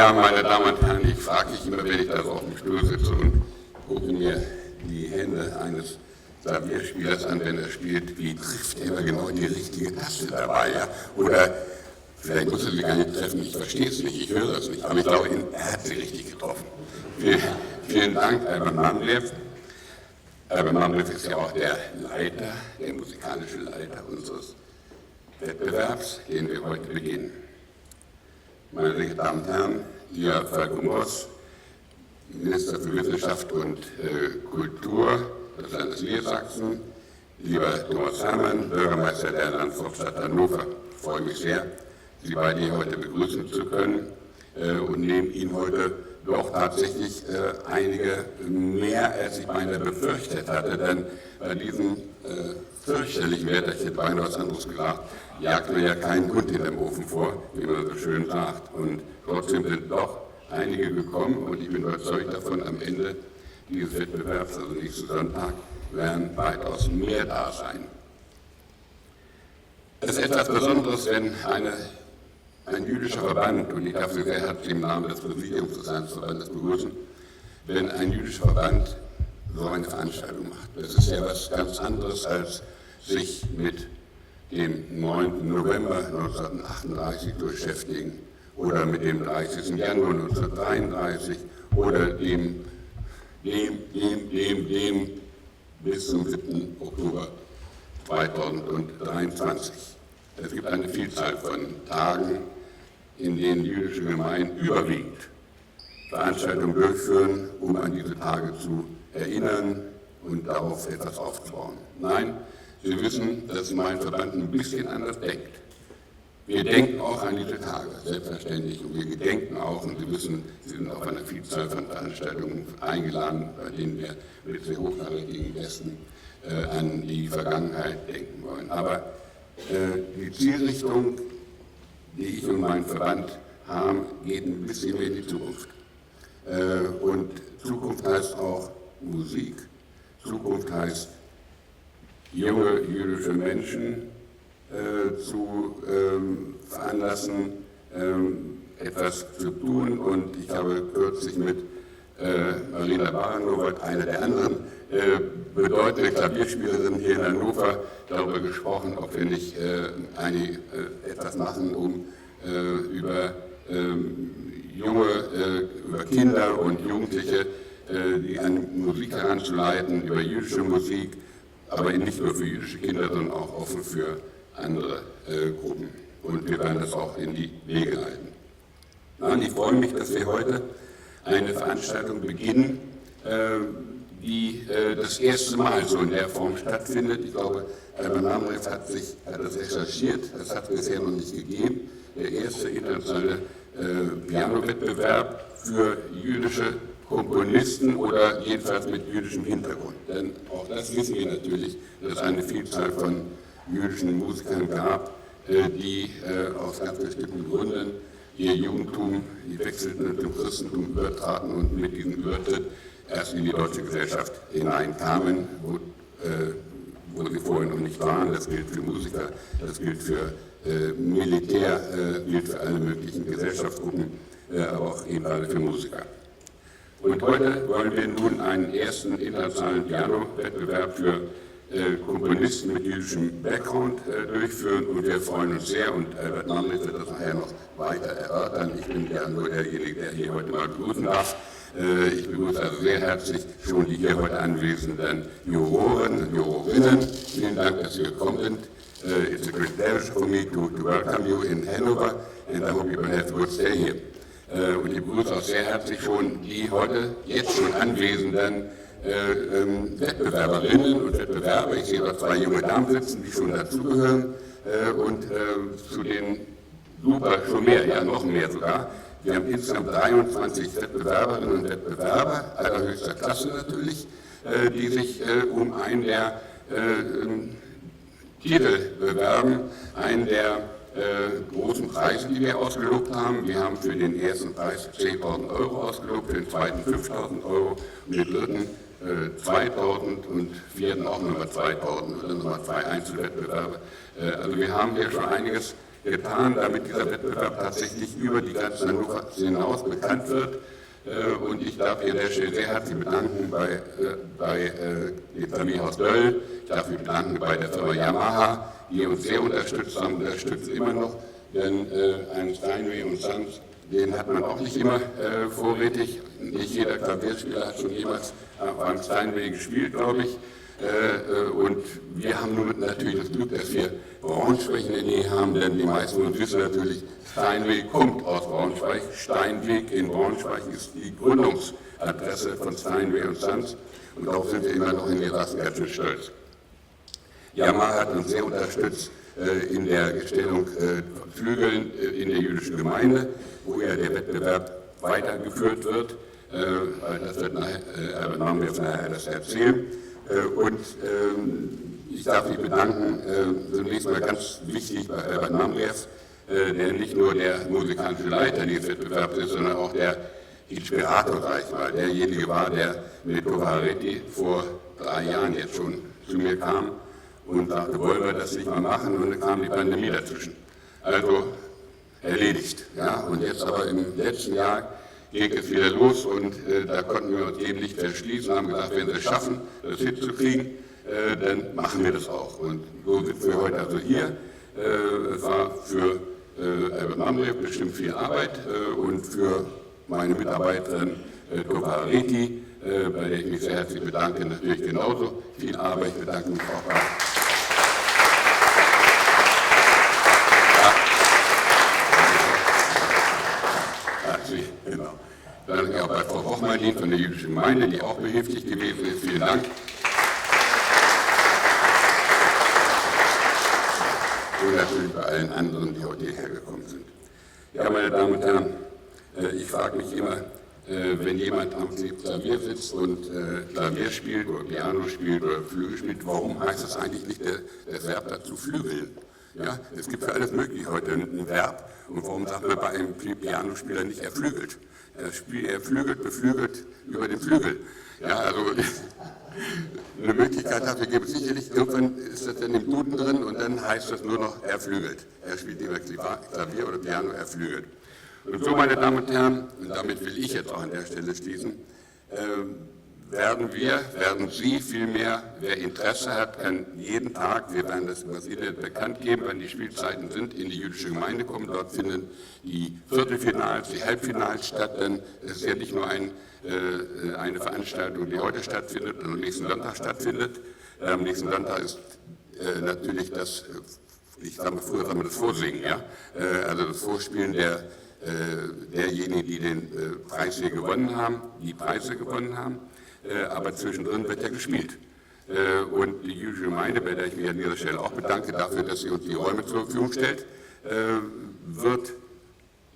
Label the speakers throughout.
Speaker 1: Ja, meine Damen und Herren, ich frage mich immer, wenn ich da so auf dem Stuhl sitze und gucke mir die Hände eines Klavierspielers an, wenn er spielt, wie trifft er immer genau die richtige Taste dabei, ja? Oder vielleicht muss er sie gar nicht treffen, ich verstehe es nicht, ich höre es nicht, aber ich glaube, er hat sie richtig getroffen. Vielen Dank, Albert Mamlev. Albert Mamlev ist ja auch der Leiter, der musikalische Leiter unseres Wettbewerbs, den wir heute beginnen. Meine sehr geehrten Damen und Herren, lieber Falco Moss, Minister für Wissenschaft und Kultur des Landes Niedersachsen, lieber Thomas Herrmann, Bürgermeister der Landeshauptstadt Hannover, ich freue mich sehr, Sie beide hier heute begrüßen zu können und nehme Ihnen heute doch tatsächlich einige mehr, als ich beinahe befürchtet hatte, denn bei diesem fürchterlichen Wetter, ich hätte beinahe was anderes gesagt, jagt man ja keinen Hund in dem Ofen vor, wie man so schön sagt. Und trotzdem sind doch einige gekommen und ich bin überzeugt davon, am Ende dieses Wettbewerbs, also nächsten Sonntag, werden weitaus mehr da sein. Es ist etwas Besonderes, wenn ein jüdischer Verband, und ich darf Sie sehr herzlich im Namen des Präsidiums des Landesverbandes begrüßen, wenn ein jüdischer Verband so eine Veranstaltung macht. Das ist ja was ganz anderes, als sich mit dem 9. November 1938 zu beschäftigen oder mit dem 30. Januar 1933 oder dem bis zum 7. Oktober 2023. Es gibt eine Vielzahl von Tagen, in denen jüdische Gemeinden überwiegend Veranstaltungen durchführen, um an diese Tage zu erinnern und darauf etwas aufzubauen. Nein, Sie wissen, dass mein Verband ein bisschen anders denkt. Wir denken auch an diese Tage, selbstverständlich, und wir gedenken auch, und Sie wissen, Sie sind auf eine Vielzahl von Veranstaltungen eingeladen, bei denen wir mit sehr hochkarätigen Gästen an die Vergangenheit denken wollen. Aber die Zielrichtung, die ich und mein Verband haben, geht ein bisschen mehr in die Zukunft. Und Zukunft heißt auch Musik. Zukunft heißt, junge jüdische Menschen zu veranlassen, etwas zu tun. Und ich habe kürzlich mit Marina Baranowat, einer der anderen bedeutenden Klavierspielerinnen hier in Hannover, darüber gesprochen, ob wir nicht etwas machen, um über Kinder und Jugendliche die an Musik heranzuleiten, über jüdische Musik, aber nicht nur für jüdische Kinder, sondern auch offen für andere Gruppen. Und wir werden das auch in die Wege leiten. Und ich freue mich, dass wir heute eine Veranstaltung beginnen, die das erste Mal so in der Form stattfindet. Ich glaube, Albert Mamlev hat das recherchiert, das hat es bisher noch nicht gegeben. Der erste internationale Piano-Wettbewerb für jüdische Komponisten oder jedenfalls mit jüdischem Hintergrund. Denn auch das wissen wir natürlich, dass es eine Vielzahl von jüdischen Musikern gab, die aus ganz bestimmten Gründen ihr Judentum, die wechselten zum Christentum übertraten und mit diesem Übertritt erst in die deutsche Gesellschaft hineinkamen, wo sie vorher noch nicht waren. Das gilt für Musiker, das gilt für Militär, gilt für alle möglichen Gesellschaftsgruppen, aber auch eben alle für Musiker. Und heute wollen wir nun einen ersten internationalen Piano-Wettbewerb für Komponisten mit jüdischem Background durchführen und wir freuen uns sehr und Albert Mamlev wird das nachher noch weiter erörtern. Ich bin ja nur derjenige, der hier heute mal begrüßen darf. Ich begrüße also sehr herzlich schon die hier heute anwesenden Juroren und Jurorinnen. Vielen Dank, dass Sie gekommen sind. It's a great pleasure for me to welcome you in Hannover and I hope you will have a good stay here. Und ich begrüße auch sehr herzlich schon die heute jetzt schon anwesenden Wettbewerberinnen und Wettbewerber. Ich sehe dort 2 junge Damen sitzen, die schon dazugehören und zu den schon mehr, ja noch mehr sogar. Wir haben insgesamt 23 Wettbewerberinnen und Wettbewerber, allerhöchster Klasse natürlich, die sich um einen der Titel bewerben, einen der großen Preise, die wir ausgelobt haben. Wir haben für den ersten Preis 10.000 € ausgelobt, für den zweiten 5.000 € und den dritten 2.000 und vierten auch nochmal 2.000 oder nochmal 2 Einzelwettbewerbe. Also wir haben hier schon einiges getan, damit dieser Wettbewerb tatsächlich über die Grenzen Hannovers hinaus bekannt wird. Und ich darf hier an der Stelle sehr herzlich bedanken bei dem Familienhaus Döll, ich darf mich bedanken bei der Firma Yamaha, die uns sehr unterstützt haben, unterstützen immer noch, denn ein Steinway und Sons, den hat man auch nicht immer vorrätig. Nicht jeder Klavierspieler hat schon jemals beim Steinway gespielt, glaube ich. Und wir haben nun natürlich das Glück, dass wir Braunschweig in der Nähe haben, denn die meisten von uns wissen natürlich, Steinweg kommt aus Braunschweig. Steinweg in Braunschweig ist die Gründungsadresse von Steinway und Sons und darauf sind wir immer noch in Niedersachsen ganz schön stolz. Yamaha hat uns sehr unterstützt in der Gestellung von Flügeln in der jüdischen Gemeinde, wo ja der Wettbewerb weitergeführt wird. Das wird nachher das erzählen. Und ich darf mich bedanken, zunächst mal ganz wichtig bei Herbert Namrev, der nicht nur der musikalische Leiter dieses Wettbewerbs ist, sondern auch der Inspirator, sag ich mal, derjenige war, der mit Tovaretti vor 3 Jahren jetzt schon zu mir kam und sagte, wollen wir das nicht mal machen, und dann kam die Pandemie dazwischen. Also erledigt. Ja? Und jetzt aber im letzten Jahr ging es wieder los und da konnten wir uns dem nicht verschließen, haben gesagt, wenn wir es schaffen, das hinzukriegen, dann machen wir das auch. Und so sind wir heute also hier. Es war für Albert Mamre bestimmt viel Arbeit und für meine Mitarbeiterin Tovareti, bei der ich mich sehr herzlich bedanke, natürlich genauso viel Arbeit. Ich bedanke mich auch bei Genau. Dann auch bei Frau Hochmeilin von der jüdischen Gemeinde, die auch behilflich gewesen ist. Vielen Dank. Und natürlich bei allen anderen, die heute hierher gekommen sind. Ja, meine Damen und Herren, ich frage mich immer, wenn jemand am Klavier sitzt und Klavier spielt oder Piano spielt oder Flügel spielt, warum heißt das eigentlich nicht das Verb dazu Flügeln? Ja, es gibt für alles Mögliche heute ein Verb. Und warum sagt man bei einem Pianospieler nicht er flügelt? Er flügelt, beflügelt über den Flügel. Ja, also eine Möglichkeit dafür gibt es sicherlich. Irgendwann ist das dann im Duden drin und dann heißt das nur noch er flügelt. Er spielt immer Klavier oder Piano, er flügelt. Und so, meine Damen und Herren, und damit will ich jetzt auch an der Stelle schließen, werden Sie vielmehr, wer Interesse hat, kann jeden Tag, wir werden das über Internet bekannt geben, wann die Spielzeiten sind, in die jüdische Gemeinde kommen. Dort finden die Viertelfinals, die Halbfinals statt, denn es ist ja nicht nur eine Veranstaltung, die heute stattfindet und am nächsten Sonntag stattfindet. Am nächsten Sonntag ist natürlich das, ich sage mal früher sagen wir das Vorsingen, ja? Also das Vorspielen derjenigen, die den Preis hier gewonnen haben, die Preise gewonnen haben. Aber zwischendrin wird ja gespielt. Und die jüdische Gemeinde, bei der ich mich an dieser Stelle auch bedanke dafür, dass sie uns die Räume zur Verfügung stellt, wird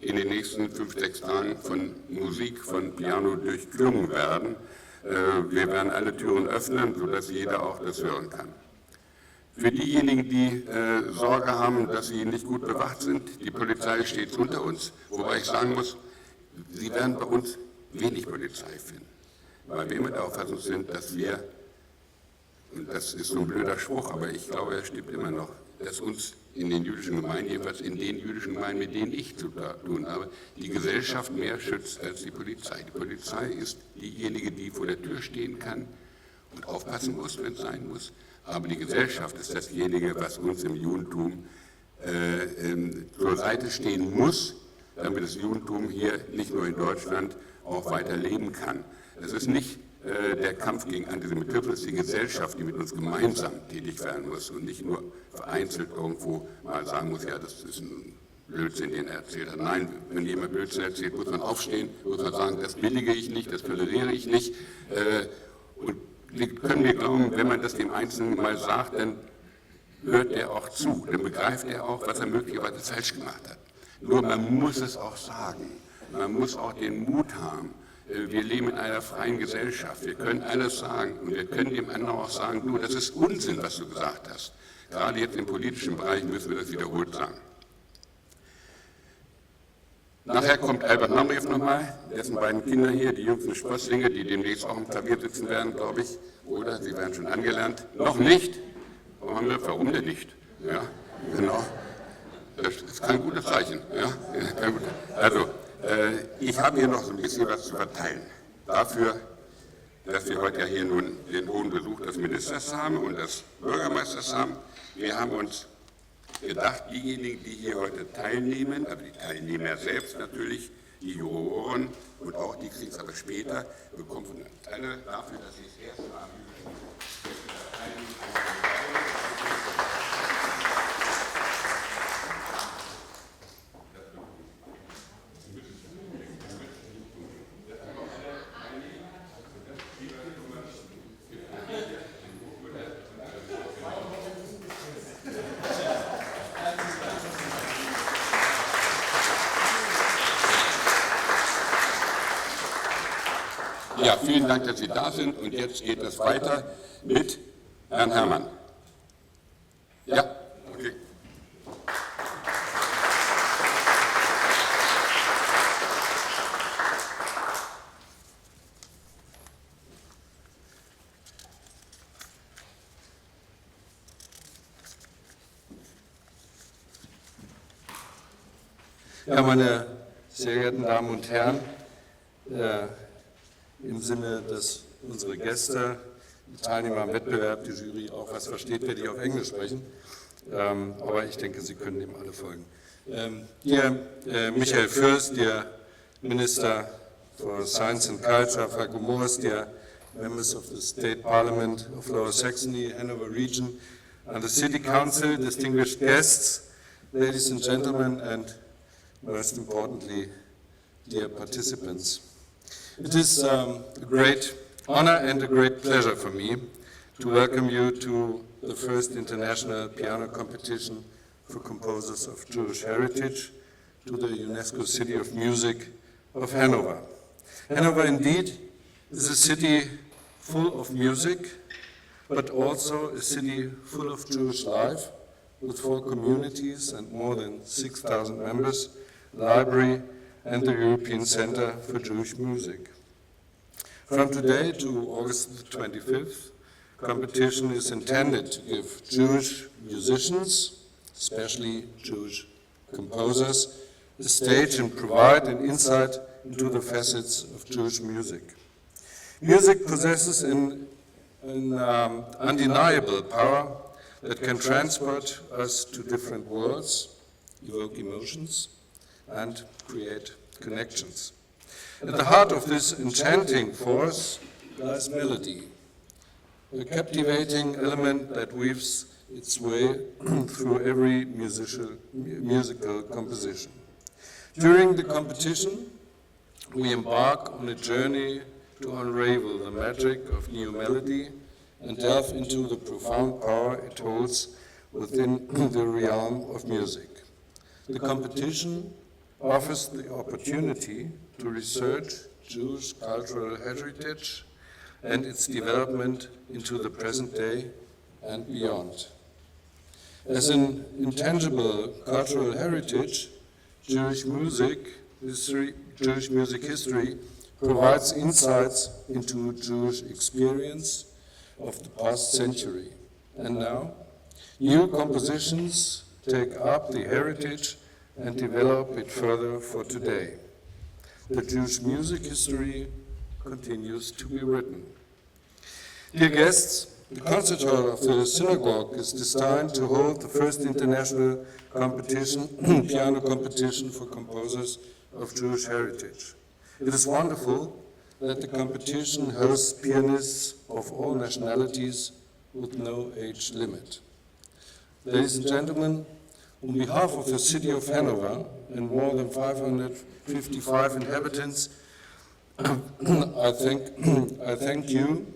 Speaker 1: in den nächsten 5, 6 Tagen von Musik, von Piano durchklungen werden. Wir werden alle Türen öffnen, sodass jeder auch das hören kann. Für diejenigen, die Sorge haben, dass sie nicht gut bewacht sind, die Polizei steht unter uns, wobei ich sagen muss, sie werden bei uns wenig Polizei finden. Weil wir immer der Auffassung sind, dass wir, und das ist so ein blöder Spruch, aber ich glaube, er stimmt immer noch, dass uns in den jüdischen Gemeinden, jedenfalls in den jüdischen Gemeinden, mit denen ich zu tun habe, die Gesellschaft mehr schützt als die Polizei. Die Polizei ist diejenige, die vor der Tür stehen kann und aufpassen muss, wenn es sein muss. Aber die Gesellschaft ist dasjenige, was uns im Judentum zur Seite stehen muss, damit das Judentum hier nicht nur in Deutschland auch weiter leben kann. Es ist nicht der Kampf gegen Antisemitismus, es ist die Gesellschaft, die mit uns gemeinsam tätig werden muss und nicht nur vereinzelt irgendwo mal sagen muss, ja, das ist ein Blödsinn, den er erzählt hat. Nein, wenn jemand Blödsinn erzählt, muss man aufstehen, muss man sagen, das billige ich nicht, das toleriere ich nicht. Und können wir glauben, wenn man das dem Einzelnen mal sagt, dann hört er auch zu, dann begreift er auch, was er möglicherweise falsch gemacht hat. Nur man muss es auch sagen, man muss auch den Mut haben. Wir leben in einer freien Gesellschaft, wir können alles sagen und wir können dem anderen auch sagen, du, das ist Unsinn, was du gesagt hast. Gerade jetzt im politischen Bereich müssen wir das wiederholt sagen. Nachher kommt Albert Mamrev nochmal, dessen beiden Kinder hier, die jüngsten Sprösslinge, die demnächst auch im Klavier sitzen werden, glaube ich, oder? Sie werden schon angelernt. Noch nicht? Warum denn nicht? Ja, genau. Das ist kein gutes Zeichen. Ja? Kein gutes. Also, ich habe hier noch so ein bisschen was zu verteilen. Dafür, dass wir heute ja hier nun den hohen Besuch des Ministers haben und des Bürgermeisters haben. Wir haben uns gedacht, diejenigen, die hier heute teilnehmen, also die Teilnehmer selbst natürlich, die Juroren und auch die kriegen es aber später, bekommen von alle dafür, dass sie das erste Mal Ja, vielen Dank, dass Sie da sind. Und jetzt geht es weiter mit Herrn Herrmann. Ja, okay.
Speaker 2: Ja, meine sehr geehrten Damen und Herren, im Sinne, dass unsere Gäste, die Teilnehmer am Wettbewerb, die Jury auch was versteht, werde ich auf Englisch sprechen. Aber ich denke, Sie können dem alle folgen. Dear Michael Fürst, dear Minister for Science and Culture, Falco Moors, dear members of the State Parliament of Lower Saxony, Hannover region, and the City Council, distinguished guests, ladies and gentlemen, and most importantly, dear participants. It is a great honor and a great pleasure for me to welcome you to the first international piano competition for composers of Jewish heritage to the UNESCO City of Music of Hannover. Hannover indeed is a city full of music, but also a city full of Jewish life with 4 communities and more than 6,000 members, a library, and the European Center for Jewish Music. From today to August the 25th, competition is intended to give Jewish musicians, especially Jewish composers, a stage and provide an insight into the facets of Jewish music. Music possesses an undeniable power that can transport us to different worlds, evoke emotions, and create connections. At the heart of this enchanting force lies melody, a captivating element that weaves its way through every musical composition. During the competition, we embark on a journey to unravel the magic of new melody and delve into the profound power it holds within the realm of music. The competition offers the opportunity to research Jewish cultural heritage and its development into the present day and beyond. As an intangible cultural heritage, Jewish music history provides insights into Jewish experience of the past century. And now, new compositions take up the heritage and develop it further for today. The Jewish music history continues to be written. Dear guests, the concert hall of the synagogue is designed to hold the first international competition, piano competition for composers of Jewish heritage. It is wonderful that the competition hosts pianists of all nationalities with no age limit. Ladies and gentlemen, on behalf of the city of Hannover and more than 555 inhabitants, I thank you,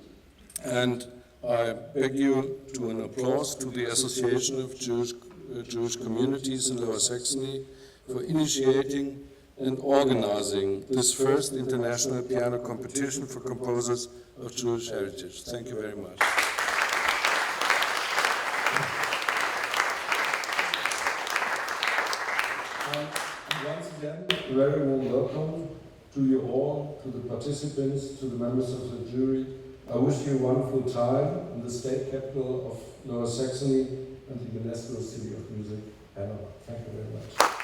Speaker 2: and I beg you to an applause to the Association of Jewish Communities in Lower Saxony for initiating and organizing this first international piano competition for composers of Jewish heritage. Thank you very much.
Speaker 3: Once again, a very warm welcome to you all, to the participants, to the members of the jury. I wish you a wonderful time in the state capital of Lower Saxony and the UNESCO City of Music Hannover. Thank you very much.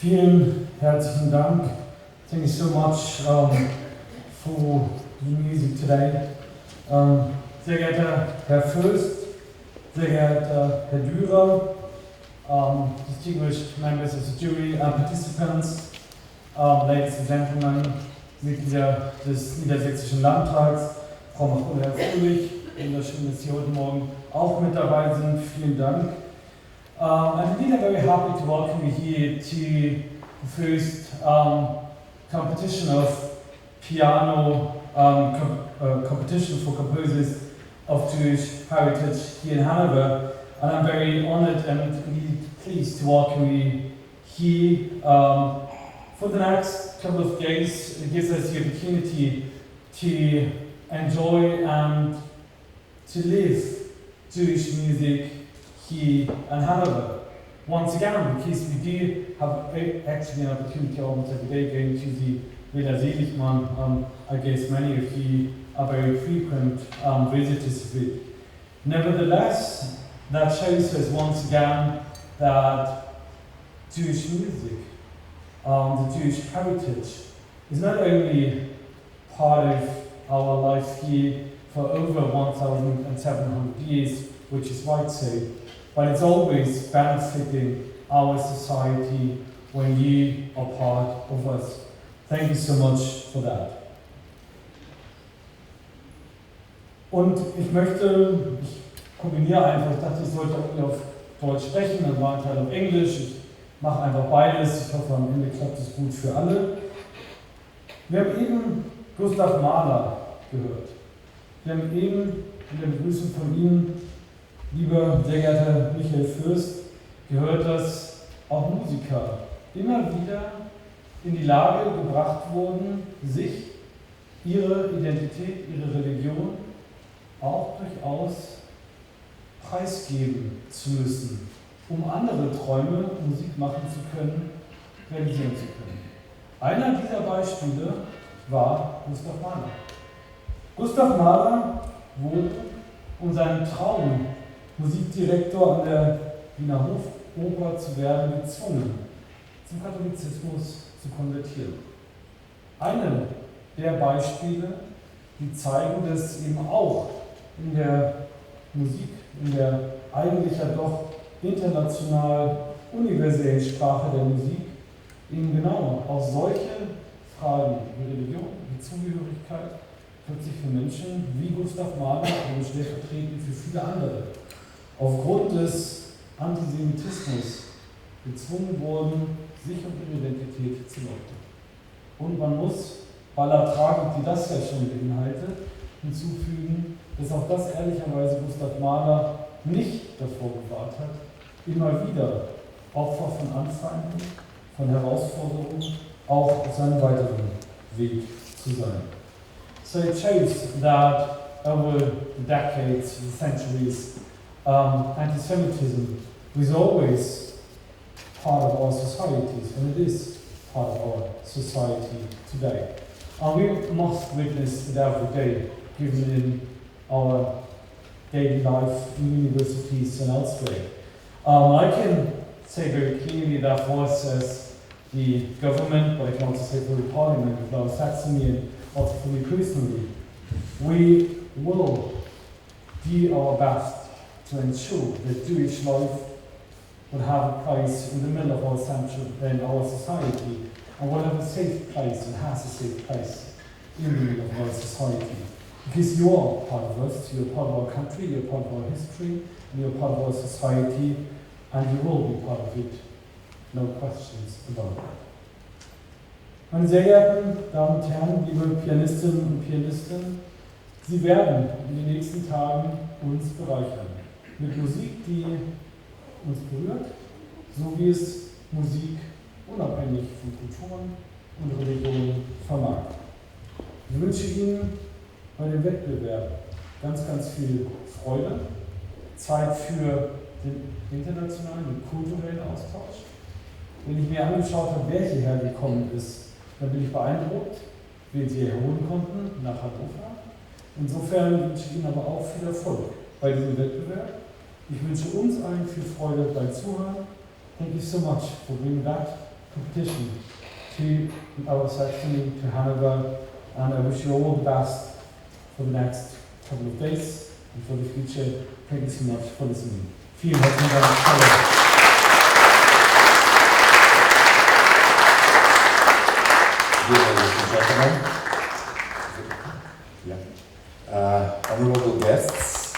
Speaker 4: Vielen herzlichen Dank. Thank you so much for the music today. Sehr geehrter Herr Fürst, sehr geehrter Herr Dürer, distinguished members of the jury and participants, ladies and gentlemen, Mitglieder des Niedersächsischen Landtags, Frau Mach und Herr Fröhlich, wunderschön, dass Sie heute Morgen auch mit dabei sind. Vielen Dank. I'm indeed very happy to welcome you here to the first competition of piano competition for composers of Jewish heritage here in Hannover, and I'm very honoured and indeed pleased to welcome you here. For the next couple of days, it gives us the opportunity to enjoy and to live Jewish music here in Hannover. Once again, because we do have actually an opportunity almost every day going to the Villa Seligmann. I guess many of you are very frequent visitors of it. Nevertheless, that shows us once again that Jewish music, the Jewish heritage, is not only part of our life here for over 1,700 years, which is right so, but it's always benefiting our society when you are part of us. Thank you so much for that. Und ich kombiniere einfach, ich dachte, ich sollte auch auf Deutsch sprechen, dann war ein Teil auf Englisch, ich mache einfach beides, ich hoffe am Ende klappt es gut für alle. Wir haben eben Gustav Mahler gehört. Wir haben eben in der Begrüßung von Ihnen, lieber sehr geehrter Michael Fürst, gehört, dass auch Musiker immer wieder in die Lage gebracht wurden, sich ihre Identität, ihre Religion auch durchaus preisgeben zu müssen, um andere Träume, Musik machen zu können, realisieren zu können. Einer dieser Beispiele war Gustav Mahler. Gustav Mahler wurde, um seinen Traum, Musikdirektor an der Wiener Hofoper zu werden, gezwungen, zum Katholizismus zu konvertieren. Eine der Beispiele, die zeigen, dass eben auch in der Musik, in der eigentlich ja doch international universellen Sprache der Musik, eben genau auch solche Fragen wie Religion, wie Zugehörigkeit, plötzlich für Menschen wie Gustav Mahler und stellvertretend für viele andere aufgrund des Antisemitismus gezwungen wurden, sich um ihre Identität zu leugnen. Und man muss bei aller Tragik, die das ja schon beinhaltet, hinzufügen, dass auch das ehrlicherweise Gustav Mahler nicht davor bewahrt hat, immer wieder Opfer von Anfeindungen, von Herausforderungen, auch auf seinem weiteren Weg zu sein. So it shows that over the decades, the centuries, anti-Semitism was always part of our societies, and it is part of our society today. And we must witness it every day, given in our daily life in universities and elsewhere. I can say very clearly that for us as the government, but I can also say for the Parliament of Lower Saxony and also for me personally, we will do our best to ensure that Jewish life would have a place in the middle of our century and our society, and will have a safe place and has a safe place in the middle of our society. Because you are part of us, you're part of our country, you're part of our history, and you're part of our society, and you will be part of it. No questions about that. Meine sehr geehrten Damen und Herren, liebe Pianistinnen und Pianisten, Sie werden in den nächsten Tagen uns bereichern. Mit Musik, die uns berührt, so wie es Musik unabhängig von Kulturen und Religionen vermag. Ich wünsche Ihnen bei dem Wettbewerb ganz, ganz viel Freude, Zeit für den internationalen und kulturellen Austausch. Wenn ich mir angeschaut habe, wer hierher gekommen ist, dann bin ich beeindruckt, wen Sie hier holen konnten, nach Hannover. Insofern wünsche ich Ihnen aber auch viel Erfolg bei diesem Wettbewerb. Ich wünsche uns allen viel Freude beim Zuhören. Thank you so much for bringing that competition to our section, to Hannover, and I wish you all the best for the next couple of days and for the future. Thank you so much for listening. Vielen herzlichen Dank.
Speaker 5: Dear ladies and gentlemen, honorable guests,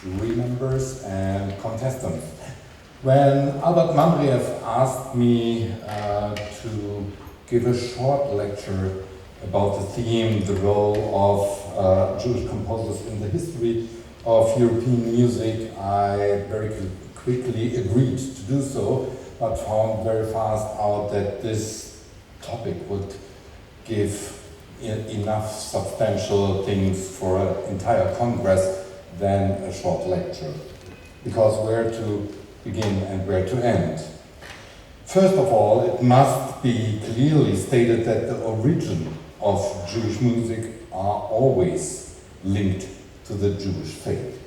Speaker 5: jury members and contestants. When Albert Mandriev asked me to give a short lecture about the theme, the role of Jewish composers in the history of European music, I very quickly agreed to do so, but found very fast out that this topic would give enough substantial things for an entire congress than a short lecture. Because where to begin and where to end? First of all, it must be clearly stated that the origin of Jewish music are always linked to the Jewish faith.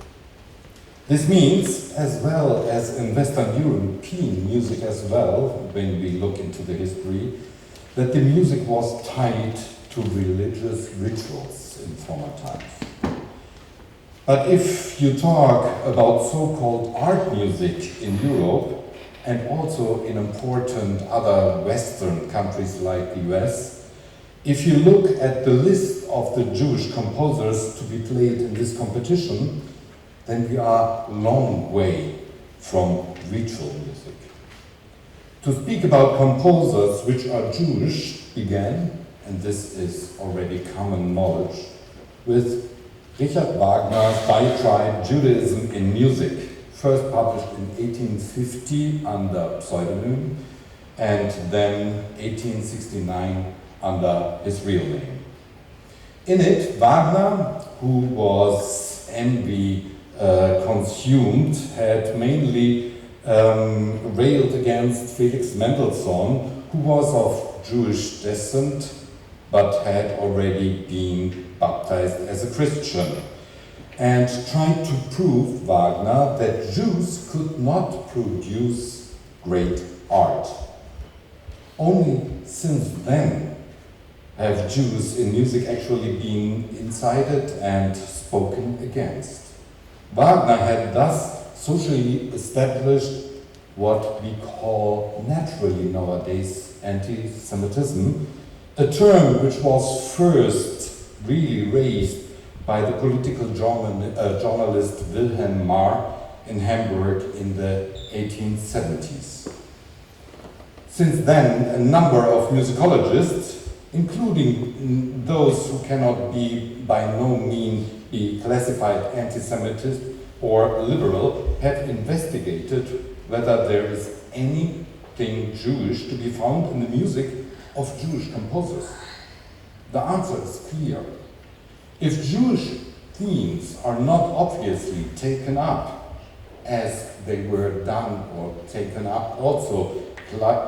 Speaker 5: This means, as well as in Western European music as well, when we look into the history, that the music was tied to religious rituals in former times. But if you talk about so-called art music in Europe, and also in important other Western countries like the US, if you look at the list of the Jewish composers to be played in this competition, then we are a long way from ritual music. To speak about composers which are Jewish began, and this is already common knowledge, with Richard Wagner's diatribe Judaism in Music, first published in 1850 under pseudonym, and then 1869 under his real name. In it, Wagner, who was envy consumed, had mainly railed against Felix Mendelssohn, who was of Jewish descent, but had already been baptized as a Christian, and tried to prove Wagner that Jews could not produce great art. Only since then have Jews in music actually been incited and spoken against. Wagner had thus socially established what we call naturally nowadays anti-Semitism, a term which was first really raised by the political journalist Wilhelm Marr in Hamburg in the 1870s. Since then, a number of musicologists, including those who cannot by no means be classified anti-Semitist or liberal, have investigated whether there is anything Jewish to be found in the music of Jewish composers. The answer is clear. If Jewish themes are not obviously taken up, as they were done or taken up also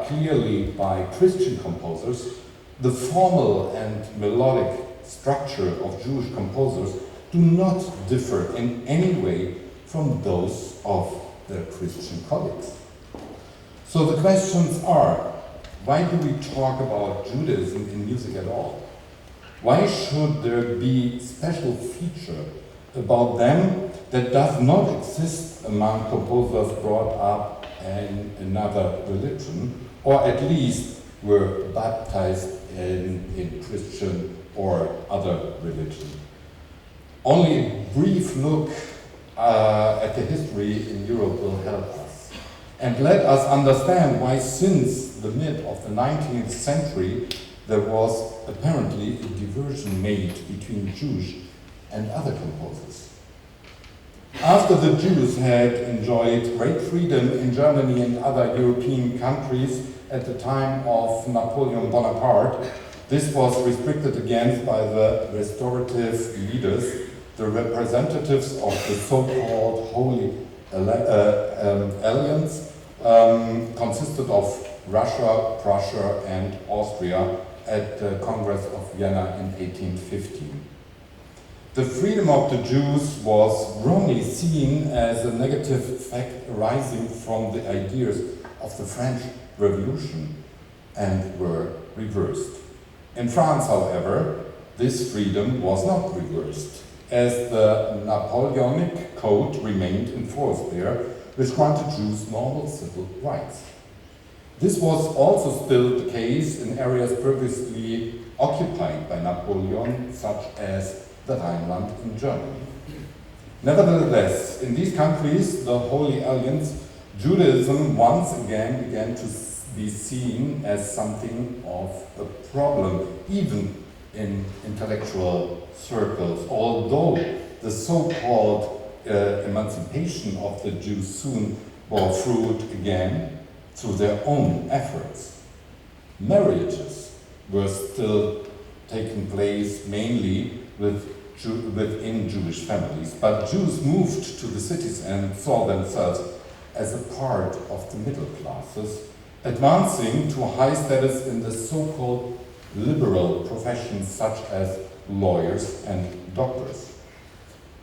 Speaker 5: clearly by Christian composers, the formal and melodic structure of Jewish composers do not differ in any way from those of their Christian colleagues. So the questions are, why do we talk about Judaism in music at all? Why should there be special feature about them that does not exist among composers brought up in another religion, or at least were baptized in Christian or other religion? Only a brief look at the history in Europe will help us and let us understand why since the mid of the 19th century there was apparently a diversion made between Jewish and other composers. After the Jews had enjoyed great freedom in Germany and other European countries at the time of Napoleon Bonaparte, this was restricted against by the restorative leaders, the representatives of the so-called Holy Alliance, consisted of Russia, Prussia, and Austria at the Congress of Vienna in 1815. The freedom of the Jews was wrongly seen as a negative fact arising from the ideas of the French Revolution, and were reversed. In France, however, this freedom was not reversed, as the Napoleonic Code remained in force there, which granted Jews normal civil rights. This was also still the case in areas previously occupied by Napoleon, such as the Rhineland in Germany. Nevertheless, in these countries, the Holy Alliance, Judaism once again began to be seen as something of a problem, even in intellectual circles, although the so-called emancipation of the Jews soon bore fruit again through their own efforts. Marriages were still taking place mainly within Jewish families, but Jews moved to the cities and saw themselves as a part of the middle classes, advancing to high status in the so-called liberal professions such as lawyers and doctors.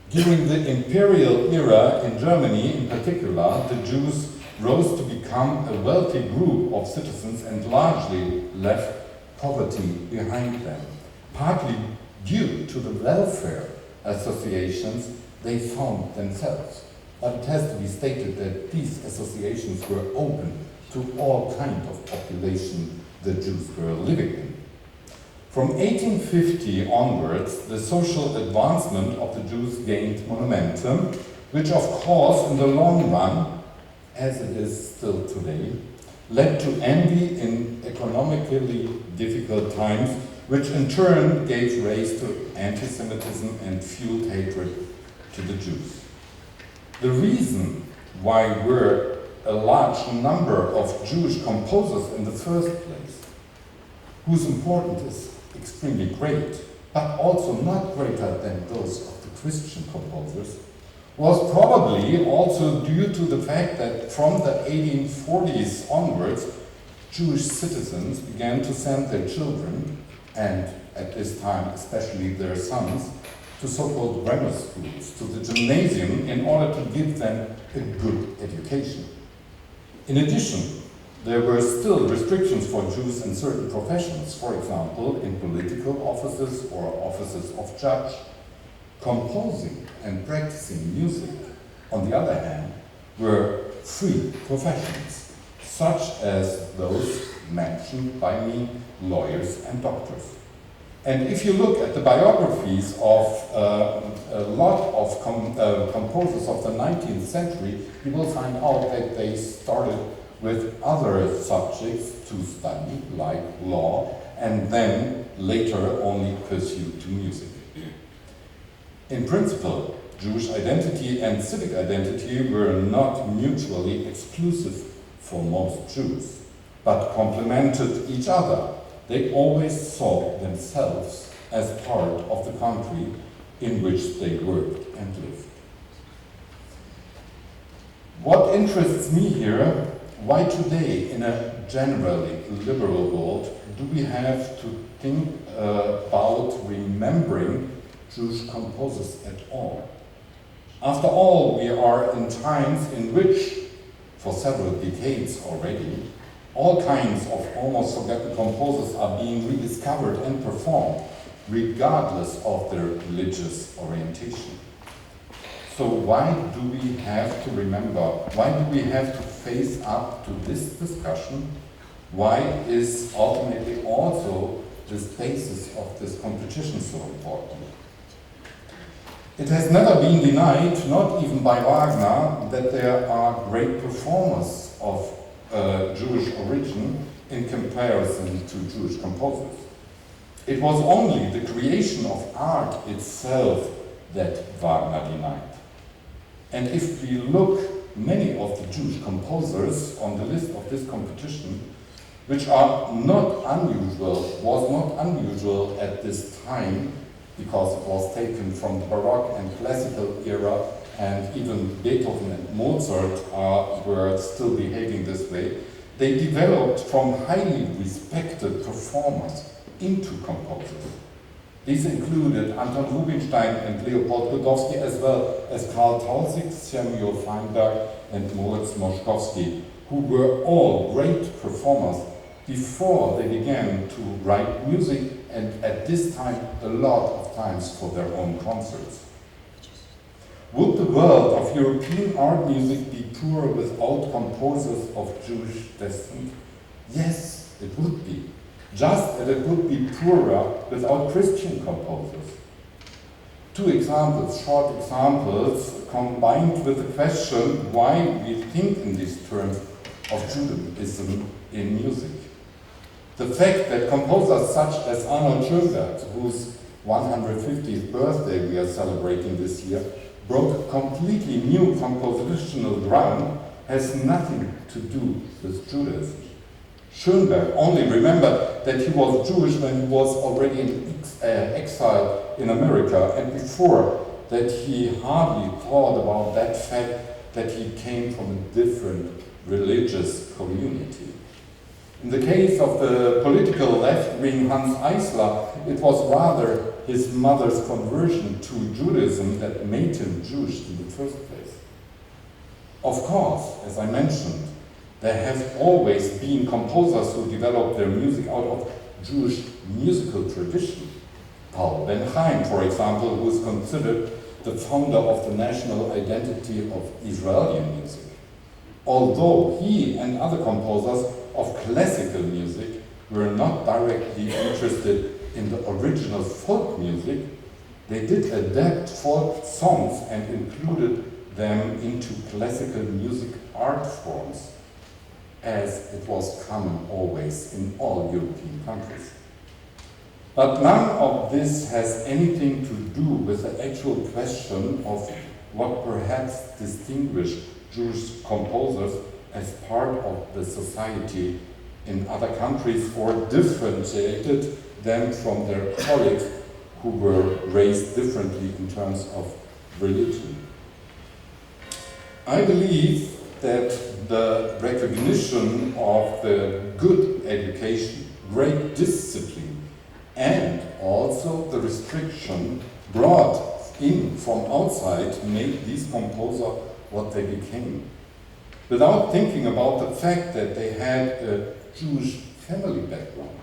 Speaker 5: During the imperial era in Germany in particular, the Jews rose to become a wealthy group of citizens and largely left poverty behind them, partly due to the welfare associations they found themselves. But it has to be stated that these associations were open to all kinds of population the Jews were living in. From 1850 onwards, the social advancement of the Jews gained momentum, which of course in the long run, as it is still today, led to envy in economically difficult times, which in turn gave rise to anti-Semitism and fueled hatred to the Jews. The reason why were a large number of Jewish composers in the first place, whose importance is extremely great, but also not greater than those of the Christian composers, was probably also due to the fact that from the 1840s onwards, Jewish citizens began to send their children, and at this time especially their sons, to so-called grammar schools, to the gymnasium, in order to give them a good education. In addition, there were still restrictions for Jews in certain professions, for example, in political offices or offices of judge. Composing and practicing music, on the other hand, were free professions, such as those mentioned by me, lawyers and doctors. And if you look at the biographies of a lot of composers of the 19th century, you will find out that they started with other subjects to study, like law, and then later only pursued to music. In principle, Jewish identity and civic identity were not mutually exclusive for most Jews, but complemented each other. They always saw themselves as part of the country in which they worked and lived. What interests me here, why today, in a generally liberal world, do we have to think about remembering Jewish composers at all? After all, we are in times in which, for several decades already, all kinds of almost forgotten composers are being rediscovered and performed, regardless of their religious orientation. So why do we have to remember? Why do we have to face up to this discussion? Why is ultimately also this basis of this competition so important? It has never been denied, not even by Wagner, that there are great performers of Jewish origin in comparison to Jewish composers. It was only the creation of art itself that Wagner denied. And if we look, many of the Jewish composers on the list of this competition, which are not unusual, was not unusual at this time, because it was taken from the Baroque and Classical era, and even Beethoven and Mozart were still behaving this way. They developed from highly respected performers into composers. These included Anton Rubinstein and Leopold Godowsky, as well as Karl Tausig, Samuel Feinberg, and Moritz Moszkowski, who were all great performers before they began to write music, and at this time a lot of times for their own concerts. Would the world of European art music be poorer without composers of Jewish descent? Yes, it would be. Just as it would be poorer without Christian composers. Two examples, short examples, combined with the question why we think in these terms of Judaism in music. The fact that composers such as Arnold Schoenberg, whose 150th birthday we are celebrating this year, broke completely new compositional ground has nothing to do with Judaism. Schoenberg only remembered that he was Jewish when he was already in exile in America, and before that he hardly thought about that fact that he came from a different religious community. In the case of the political left-wing Hans Eisler, it was rather his mother's conversion to Judaism that made him Jewish in the first place. Of course, as I mentioned, there have always been composers who developed their music out of Jewish musical tradition. Paul Ben Chaim, for example, who is considered the founder of the national identity of Israeli music. Although he and other composers of classical music were not directly interested in the original folk music, they did adapt folk songs and included them into classical music art forms, as it was common always in all European countries. But none of this has anything to do with the actual question of what perhaps distinguished Jewish composers as part of the society in other countries or differentiated them from their colleagues who were raised differently in terms of religion. I believe that the recognition of the good education, great discipline, and also the restriction brought in from outside made these composers what they became, without thinking about the fact that they had a Jewish family background.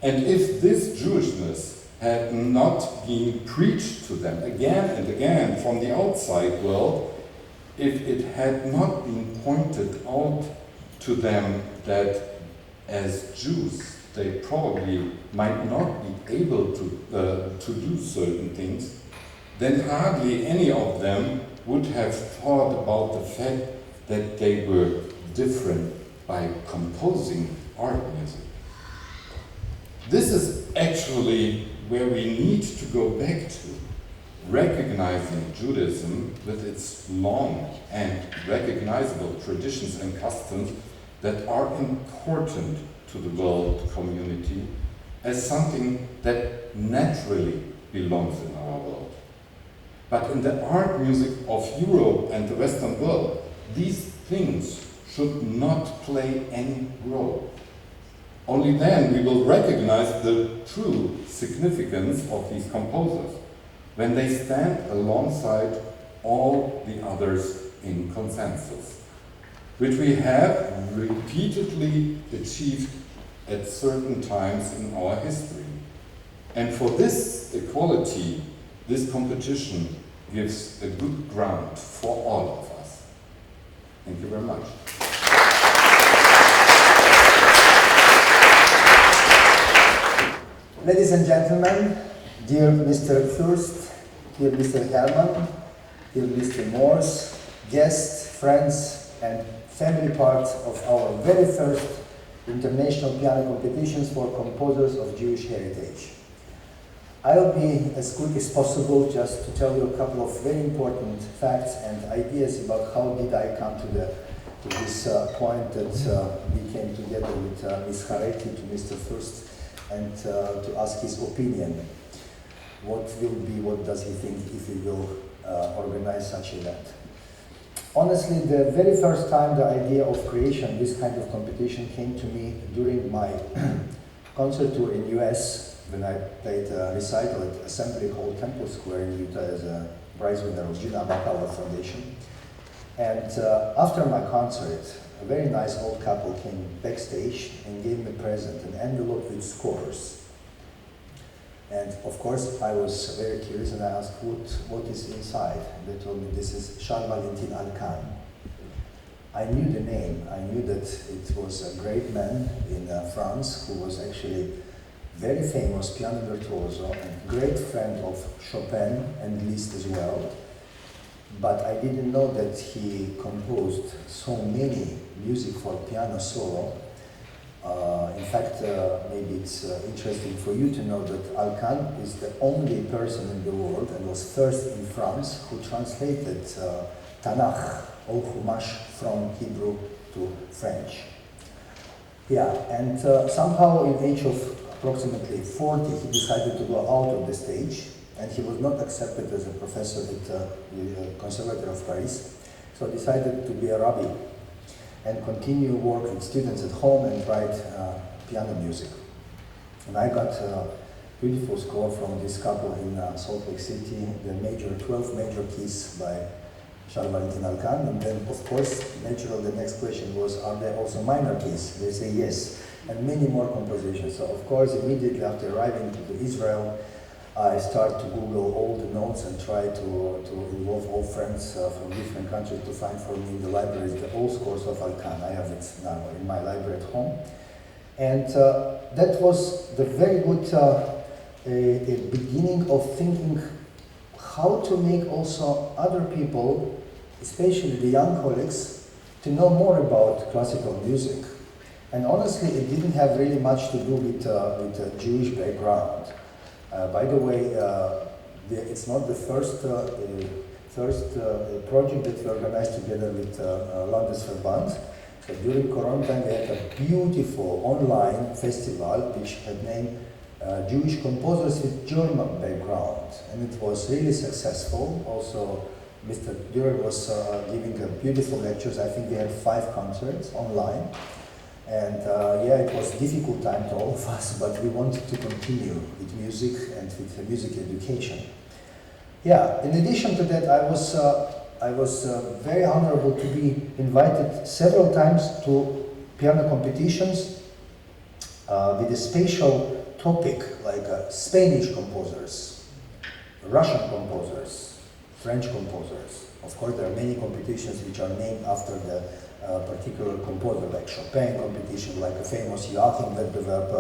Speaker 5: And if this Jewishness had not been preached to them again and again from the outside world, if it had not been pointed out to them that as Jews they probably might not be able to do certain things, then hardly any of them would have thought about the fact that they were different by composing art music. This is actually where we need to go back to, recognizing Judaism with its long and recognizable traditions and customs that are important to the world community as something that naturally belongs in our world. But in the art music of Europe and the Western world, these things should not play any role. Only then we will recognize the true significance of these composers, when they stand alongside all the others in consensus, which we have repeatedly achieved at certain times in our history. And for this equality, this competition gives a good ground for all of us. Thank you very much.
Speaker 6: Ladies and gentlemen, dear Mr. Fürst, dear Mr. Hermann, dear Mr. Morse, guests, friends, and family part of our very first international piano competitions for composers of Jewish heritage. I'll be as quick as possible just to tell you a couple of very important facts and ideas about how did I come to this point that we came together with Ms. Hareti to Mr. Fürst and to ask his opinion. What does he think if we will organize such an event? Honestly, the very first time the idea of creation, this kind of competition, came to me during my concert tour in US, when I played a recital at Assembly Hall Temple Square in Utah as a prize winner of Gina Bakawa Foundation. And after my concert, a very nice old couple came backstage and gave me a present, an envelope with scores. And of course, I was very curious and I asked, what is inside? And they told me this is Charles-Valentin Alcan. I knew the name. I knew that it was a great man in France who was actually very famous piano virtuoso and great friend of Chopin and Liszt as well. But I didn't know that he composed so many music for piano solo. In fact, maybe it's interesting for you to know that Alcan is the only person in the world and was first in France who translated Tanakh, or Chumash, from Hebrew to French. Yeah, and somehow in age of approximately 40, he decided to go out of the stage, and he was not accepted as a professor at the Conservatoire of Paris, so decided to be a rabbi and continue work with students at home and write piano music. And I got a beautiful score from this couple in Salt Lake City, the 12 major keys by Charles-Valentin Alcan. And then, of course, naturally, the next question was, are there also minor keys? They say yes, and many more compositions. So, of course, immediately after arriving to Israel, I start to Google all the notes and try to involve all friends from different countries to find for me in the libraries the old scores of Alcan. I have it now in my library at home. And that was the very good a beginning of thinking how to make also other people, especially the young colleagues, to know more about classical music. And honestly, it didn't have really much to do with a Jewish background. By the way, it's not the first project that we organized together with Landesverband. So during Corona time, we had a beautiful online festival which had named Jewish Composers with German Background, and it was really successful. Also, Mr. Dürer was giving beautiful lectures. I think we had 5 concerts online. And yeah, it was a difficult time to all of us, but we wanted to continue with music and with music education. Yeah, in addition to that, I was very honorable to be invited several times to piano competitions with a special topic like Spanish composers, Russian composers, French composers. Of course, there are many competitions which are named after the particular composer, like Chopin competition, like a famous Joachim Wettbewerb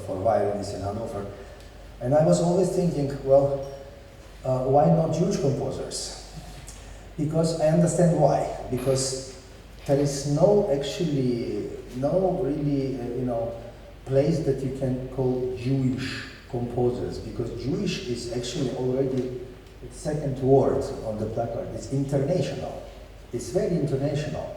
Speaker 6: for violinists in Hannover. And I was always thinking, well, why not Jewish composers? Because I understand why. Because there is no really, place that you can call Jewish composers, because Jewish is actually already the second word on the placard. It's international. It's very international.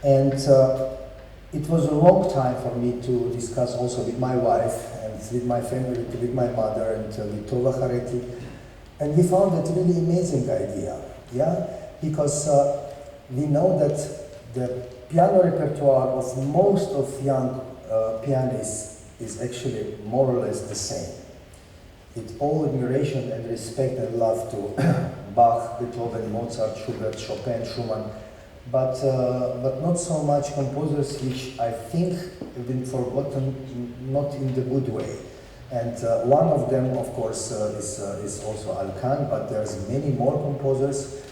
Speaker 6: And it was a long time for me to discuss also with my wife and with my family, with my mother and with Tova Hareti. And we found that really amazing idea, yeah? Because we know that the piano repertoire of most of young pianists is actually more or less the same. With all admiration and respect and love to Bach, Beethoven, Mozart, Schubert, Chopin, Schumann, but not so much composers which I think have been forgotten, not in the good way. And one of them, of course, is also Alcan, but there's many more composers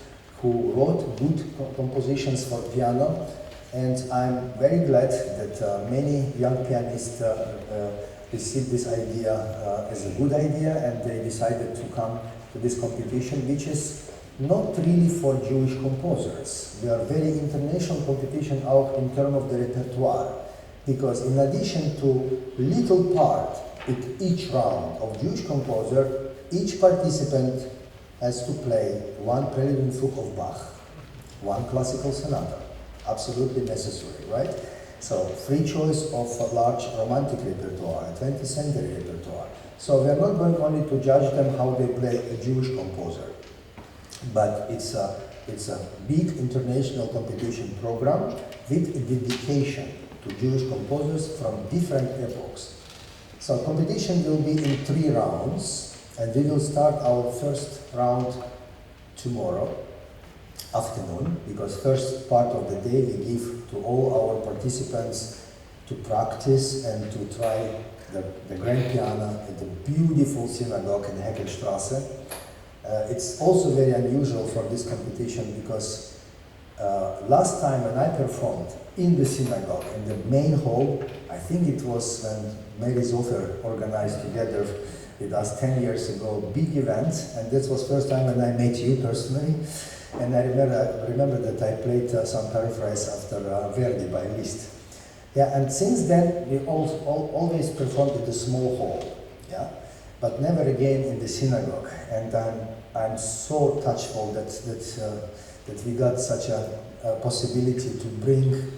Speaker 6: who wrote good compositions for piano. And I'm very glad that many young pianists received this idea as a good idea, and they decided to come to this competition, which is not really for Jewish composers. We are very international competition out in terms of the repertoire, because in addition to little part with each round of Jewish composer, each participant has to play one prelude and fugue of Bach, one classical sonata. Absolutely necessary, right? So, free choice of a large romantic repertoire, 20th century repertoire. So we are not going only to judge them how they play a Jewish composer, but it's a big international competition program with a dedication to Jewish composers from different epochs. So competition will be in 3 rounds, and we will start our first round tomorrow. afternoon, because first part of the day we give to all our participants to practice and to try the grand piano at the beautiful synagogue in Heckenstrasse. It's also very unusual for this competition because last time when I performed in the synagogue, in the main hall, I think it was when Mary Zofer organized together with us 10 years ago, big event, and this was first time when I met you personally, and I remember that I played some paraphrase after Verdi by Liszt. Yeah, and since then we always performed at the small hall, yeah, but never again in the synagogue, and I'm so touchful that we got such a possibility to bring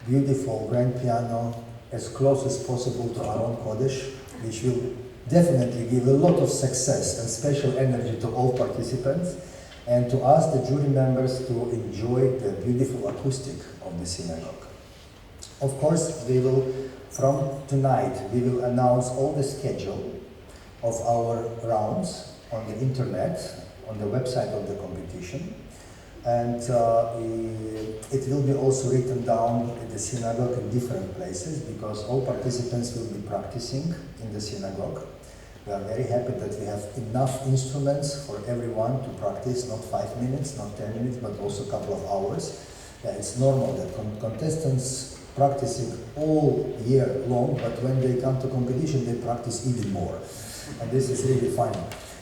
Speaker 6: beautiful grand piano as close as possible to our own Kodesh, which will definitely give a lot of success and special energy to all participants, and to ask the jury members to enjoy the beautiful acoustic of the synagogue. Of course, we will, from tonight, we will announce all the schedule of our rounds on the internet, on the website of the competition. And it will be also written down at the synagogue in different places, because all participants will be practicing in the synagogue. We are very happy that we have enough instruments for everyone to practice, not 5 minutes, not 10 minutes, but also a couple of hours. Yeah, it's normal that contestants practicing all year long, but when they come to competition, they practice even more. And this is really fun.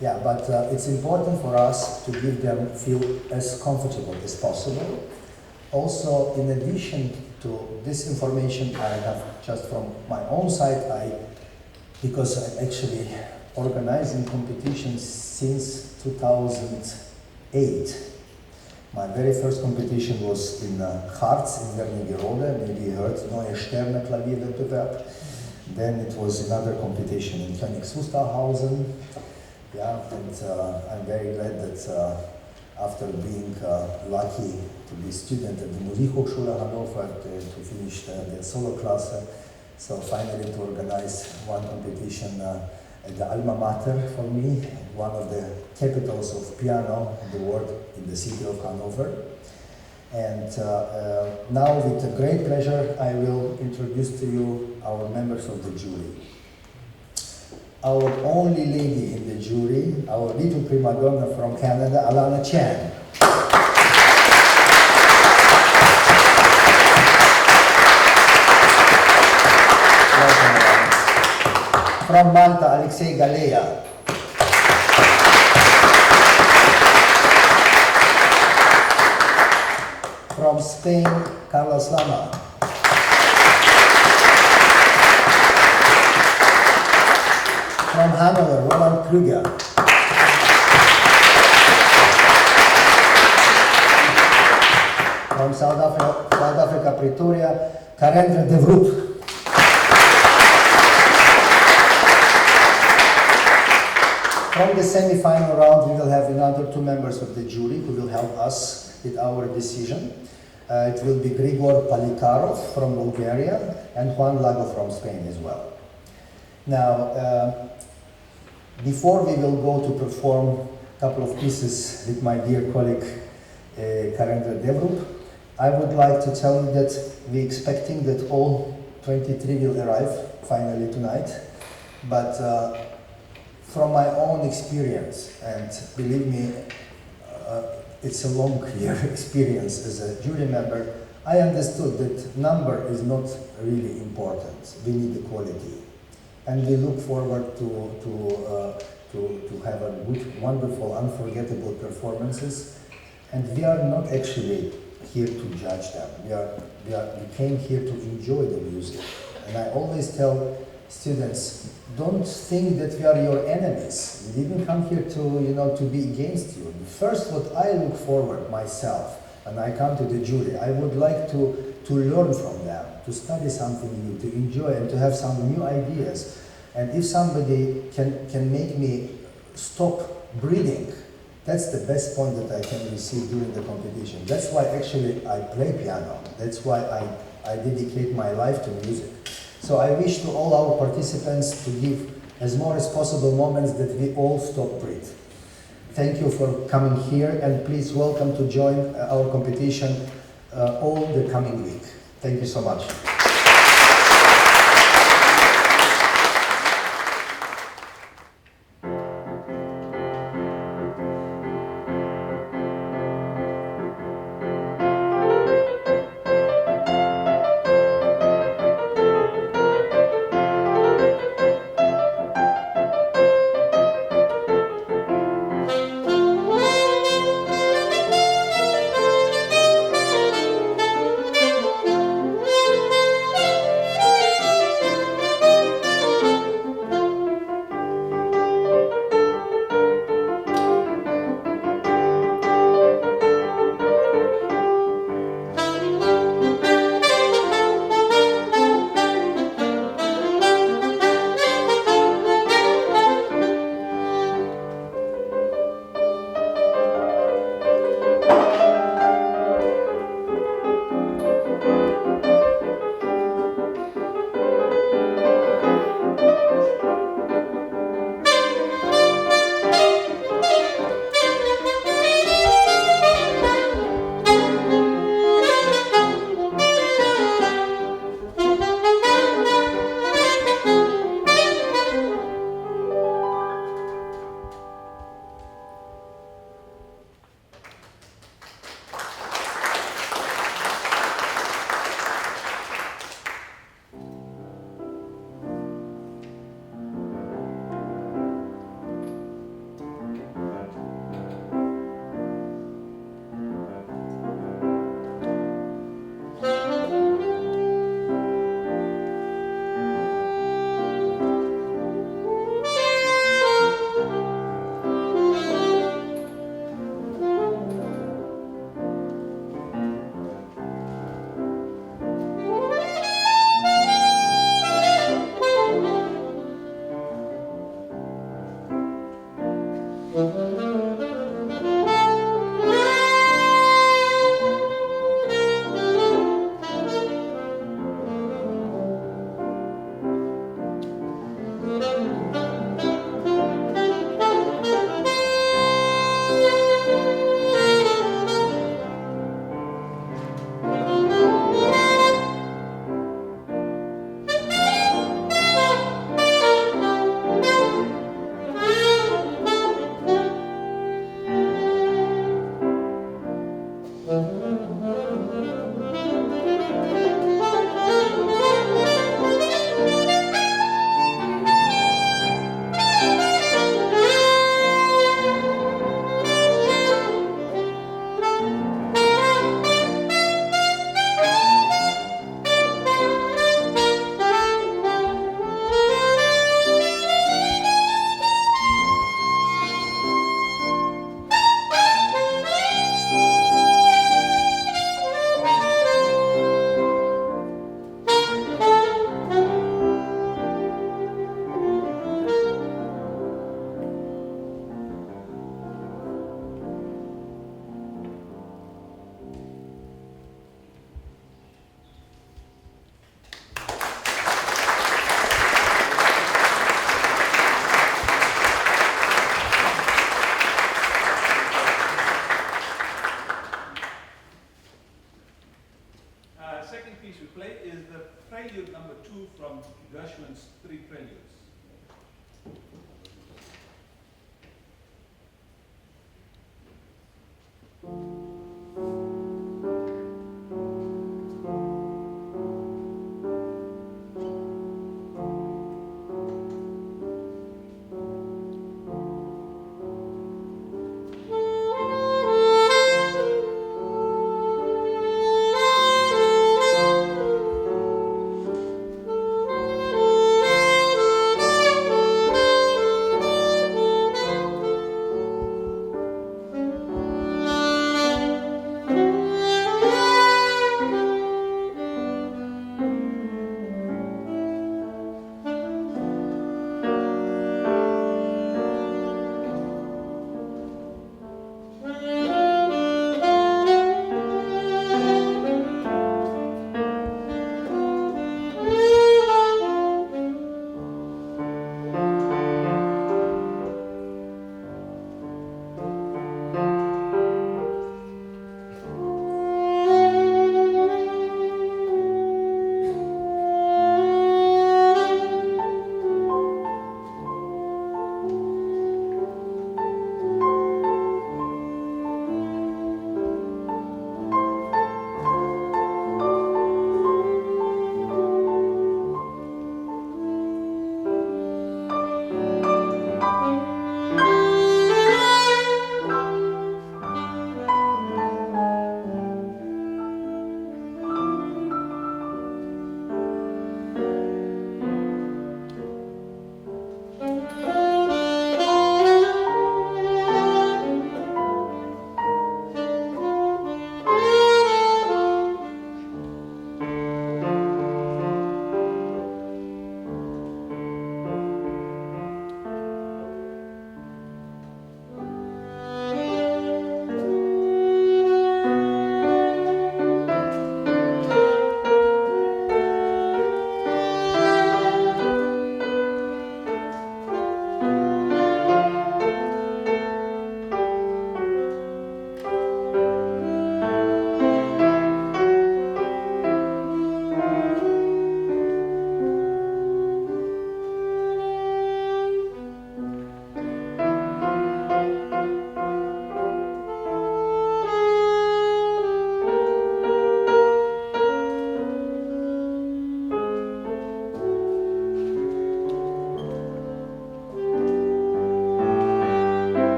Speaker 6: Yeah, but it's important for us to give them feel as comfortable as possible. Also, in addition to this information I have just from my own side, because I'm actually organizing competitions since 2008. My very first competition was in Harz, in Wernigerode, maybe you heard, Neue Sterne Klavierwettbewerb. Then it was another competition in Königs Wusterhausen. Yeah, and I'm very glad that after being lucky to be a student at the Musikhochschule Hannover, to finish the solo class, so finally to organize one competition at the alma mater for me, one of the capitals of piano in the world, in the city of Hannover. And now, with a great pleasure, I will introduce to you our members of the jury. Our only lady in the jury, our little prima donna from Canada, Alana Chan. From Malta, Alexei Galea. From Spain, Carlos Lama. From Hannover, Roland Krüger. From South Africa, Pretoria, Karendra de Vroep. From the semi-final round, we will have another 2 members of the jury who will help us with our decision. It will be Grigor Palikarov from Bulgaria and Juan Lago from Spain as well. Now, before we will go to perform a couple of pieces with my dear colleague Karendra de Vroep, I would like to tell you that we're expecting that all 23 will arrive finally tonight, but from my own experience, and believe me, it's a long year experience as a jury member, I understood that number is not really important. We need the quality. And we look forward to have a good, wonderful, unforgettable performances. And we are not actually here to judge them. We came here to enjoy the music. And I always tell students, don't think that we are your enemies. We didn't come here to be against you. First, what I look forward myself, and I come to the jury, I would like to learn from them, to study something new, to enjoy and to have some new ideas. And if somebody can make me stop breathing, that's the best point that I can receive during the competition. That's why actually I play piano. That's why I dedicate my life to music. So I wish to all our participants to give as more as possible moments that we all stop breathe. thank you for coming here, and please welcome to join our competition all the coming week. Thank you so much.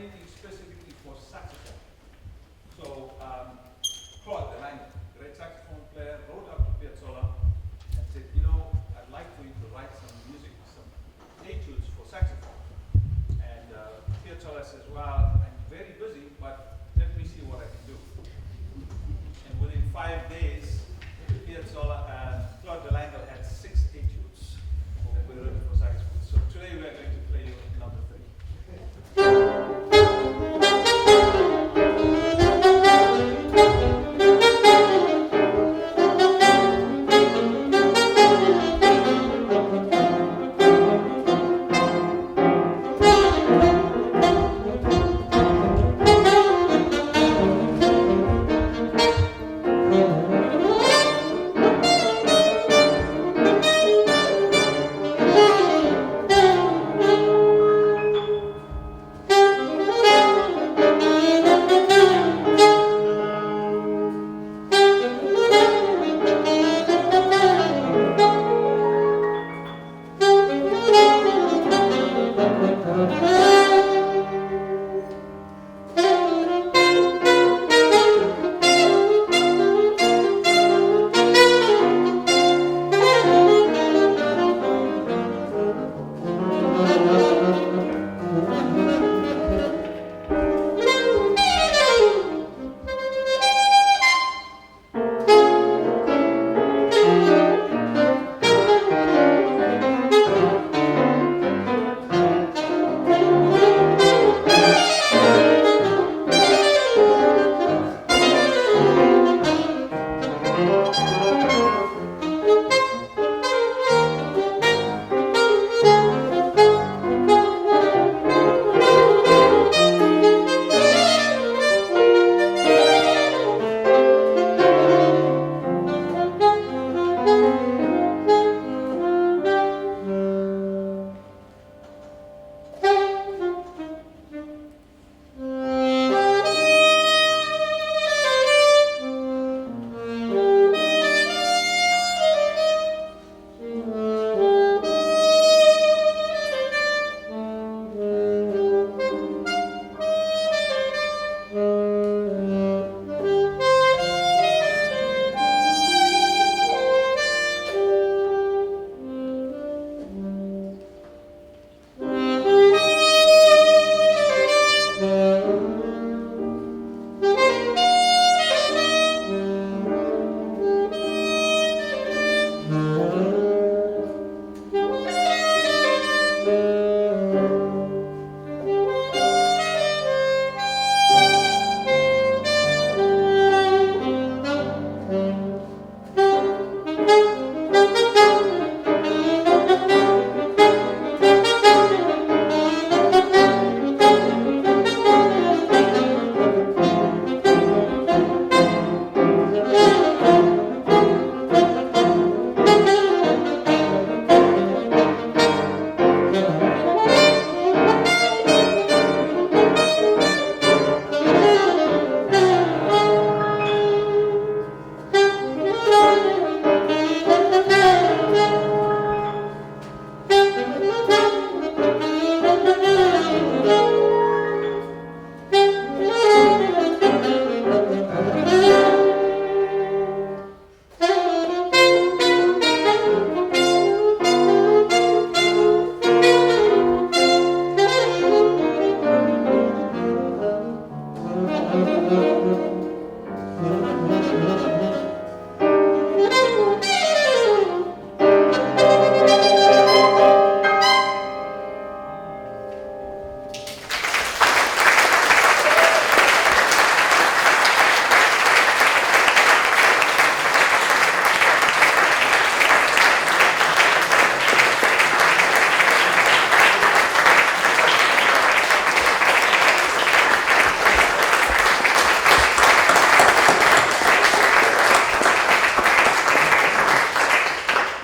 Speaker 7: anything specifically for saxophone. So Claude, the great saxophone player, wrote up to Piazzolla and said, you know, I'd like for you to write some music, some etudes for saxophone. And Piazzolla says, well, I'm very busy, but let me see what I can do. And within 5 days, Piazzolla and Claude Delangle had 6 etudes that were written for saxophone. So today we are going to play number 3.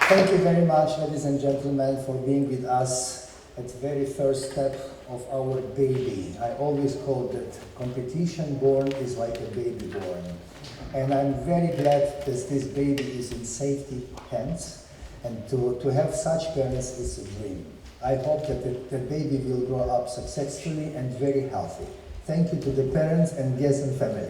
Speaker 6: Thank you very much, ladies and gentlemen, for being with us at the very first step of our baby. I always call that competition born is like a baby born. And I'm very glad that this baby is in safety hands, and to have such parents is a dream. I hope that the baby will grow up successfully and very healthy. Thank you to the parents and guests and family.